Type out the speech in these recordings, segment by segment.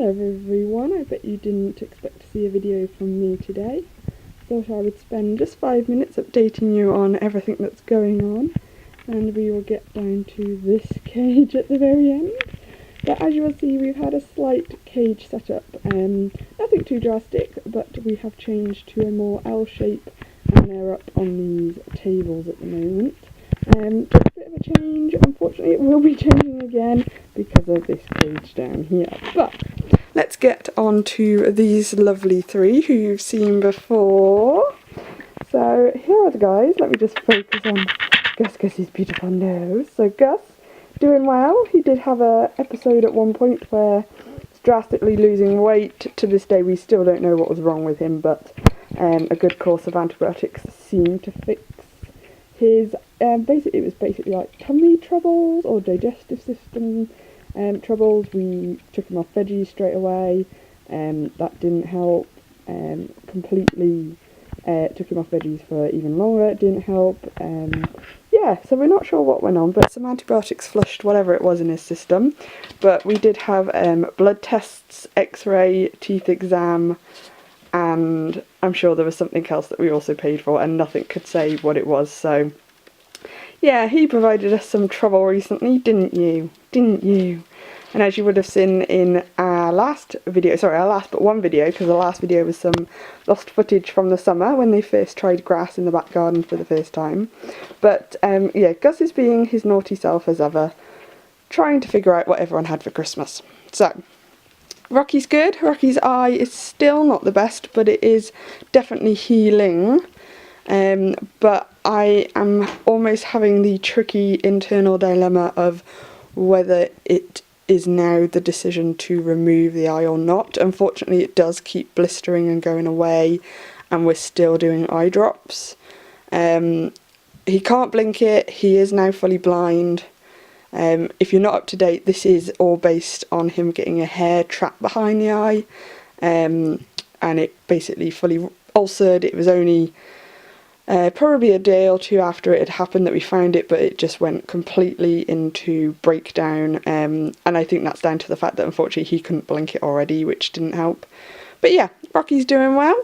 Hello everyone, I bet you didn't expect to see a video from me today. Thought I would spend just 5 minutes updating you on everything that's going on, and we will get down to this cage at the very end. But as you will see, we've had a slight cage setup, nothing too drastic, but we have changed to a more L shape and they're up on these tables at the moment. Just a bit of a change. Unfortunately it will be changing again because of this cage down here. But let's get on to these lovely three who you've seen before. So here are the guys. Let me just focus on Gus's beautiful nose. So Gus, doing well. He did have an episode at one point where he's drastically losing weight. To this day we still don't know what was wrong with him, but a good course of antibiotics seemed to fix his it was basically like tummy troubles or digestive system troubles. We took him off veggies straight away, that didn't help. Completely took him off veggies for even longer, it didn't help. Yeah, so we're not sure what went on, but some antibiotics flushed whatever it was in his system. But we did have blood tests, x-ray, teeth exam, and I'm sure there was something else that we also paid for, and nothing could say what it was. So yeah, he provided us some trouble recently, didn't you? Didn't you? And as you would have seen in our last video, sorry, our last but one video, because the last video was some lost footage from the summer when they first tried grass in the back garden for the first time. But yeah, Gus is being his naughty self as ever, trying to figure out what everyone had for Christmas. So Rocky's good. Rocky's eye is still not the best, but it is definitely healing. But I am almost having the tricky internal dilemma of whether it is now the decision to remove the eye or not. Unfortunately, it does keep blistering and going away, and we're still doing eye drops. He can't blink it. He is now fully blind. If you're not up to date, this is all based on him getting a hair trapped behind the eye, and it basically fully ulcered. It was only probably a day or two after it had happened that we found it, but it just went completely into breakdown, and I think that's down to the fact that unfortunately he couldn't blink it already, which didn't help. But yeah, Rocky's doing well,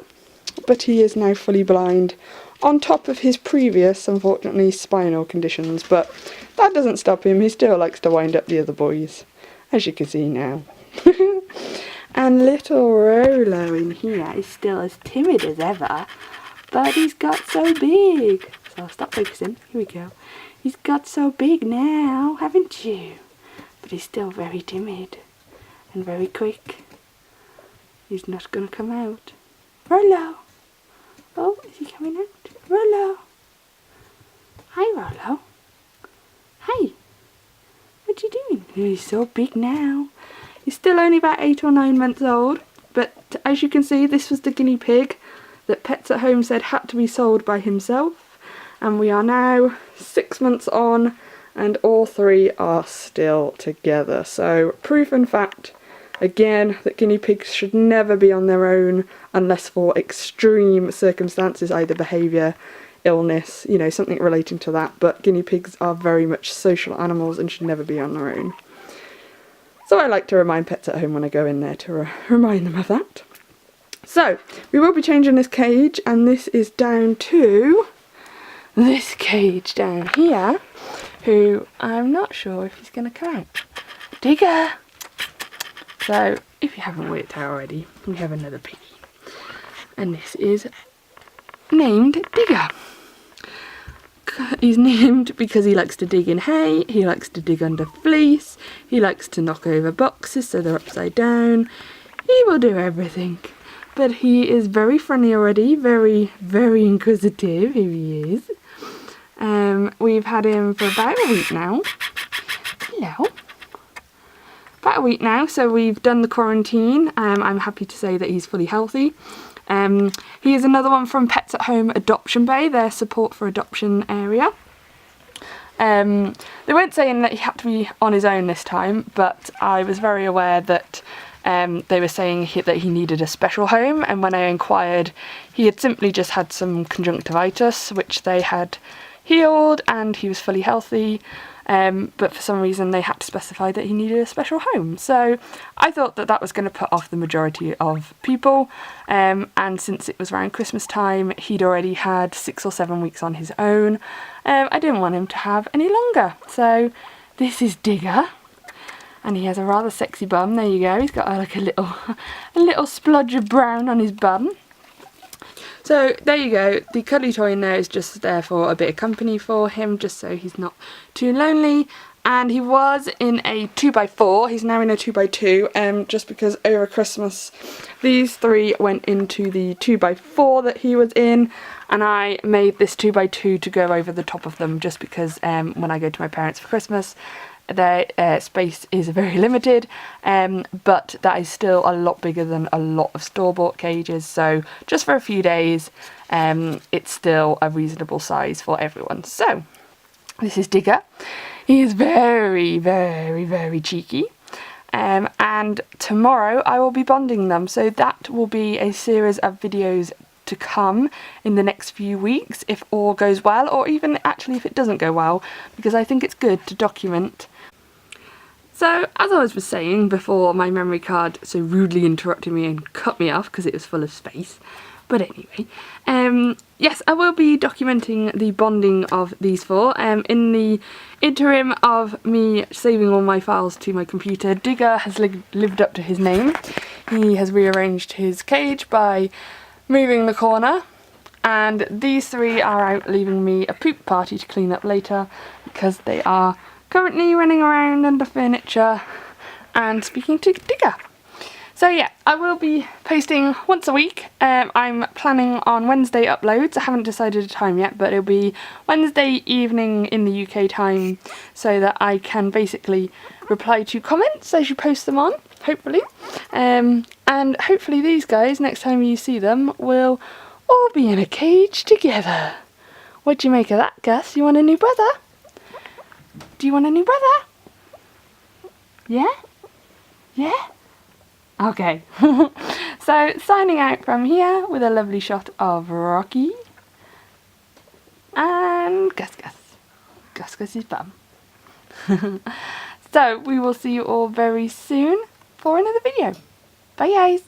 but he is now fully blind, on top of his previous, unfortunately, spinal conditions. But that doesn't stop him. He still likes to wind up the other boys, as you can see now. And little Rallo in here is still as timid as ever, but he's got so big. So I'll stop focusing. Here we go. He's got so big now, haven't you? But he's still very timid and very quick. He's not going to come out. Rallo! Oh, is he coming out? Rallo! Hi, Rallo. Hi. What you doing? He's so big now. He's still only about 8 or 9 months old, but as you can see, this was the guinea pig that Pets at Home said had to be sold by himself, and we are now 6 months on and all three are still together. So proof and fact again that guinea pigs should never be on their own unless for extreme circumstances, either behaviour, illness, you know, something relating to that. But guinea pigs are very much social animals and should never be on their own. So I like to remind Pets at Home when I go in there to remind them of that. So we will be changing this cage, and this is down to this cage down here, who I'm not sure if he's going to come out. Digger! So if you haven't worked out already, we have another piggy, and this is named Digger. He's named because he likes to dig in hay, he likes to dig under fleece, he likes to knock over boxes so they're upside down. He will do everything. But he is very friendly already, very, very inquisitive, here he is. We've had him for about a week now. Hello. About a week now, so we've done the quarantine. I'm happy to say that he's fully healthy. He is another one from Pets at Home Adoption Bay, their support for adoption area. They weren't saying that he had to be on his own this time, but I was very aware that they were saying that he needed a special home, and when I inquired, he had simply just had some conjunctivitis, which healed and he was fully healthy, but for some reason they had to specify that he needed a special home. So I thought that that was going to put off the majority of people, and since it was around Christmas time, he'd already had 6 or 7 weeks on his own. I didn't want him to have any longer. So this is Digger, and he has a rather sexy bum. There you go. He's got like a little splodge of brown on his bum. So there you go, the cuddly toy in there is just there for a bit of company for him, just so he's not too lonely. And he was in a 2x4, he's now in a 2x2, just because over Christmas these 3 went into the 2x4 that he was in, and I made this 2x2 to go over the top of them, just because when I go to my parents for Christmas, their space is very limited, but that is still a lot bigger than a lot of store-bought cages, so just for a few days it's still a reasonable size for everyone. So this is Digger. He is very, very, very cheeky, and tomorrow I will be bonding them, so that will be a series of videos to come in the next few weeks if all goes well, or even actually if it doesn't go well, because I think it's good to document. So, as I was saying before my memory card so rudely interrupted me and cut me off because it was full of space, but anyway, yes, I will be documenting the bonding of these 4. In the interim of me saving all my files to my computer, Digger has lived up to his name. He has rearranged his cage by moving the corner, and these 3 are out leaving me a poop party to clean up later, because they are currently running around under furniture and speaking to Digger. So yeah, I will be posting once a week. I'm planning on Wednesday uploads. I haven't decided a time yet, but it'll be Wednesday evening in the UK time, so that I can basically reply to comments as you post them on, hopefully. And hopefully these guys, next time you see them, will all be in a cage together. What do you make of that, Gus? You want a new brother? Do you want a new brother? Yeah? Yeah? Okay. So, signing out from here with a lovely shot of Rocky and Gus Gus. Gus Gus's bum. So, we will see you all very soon for another video. Bye guys!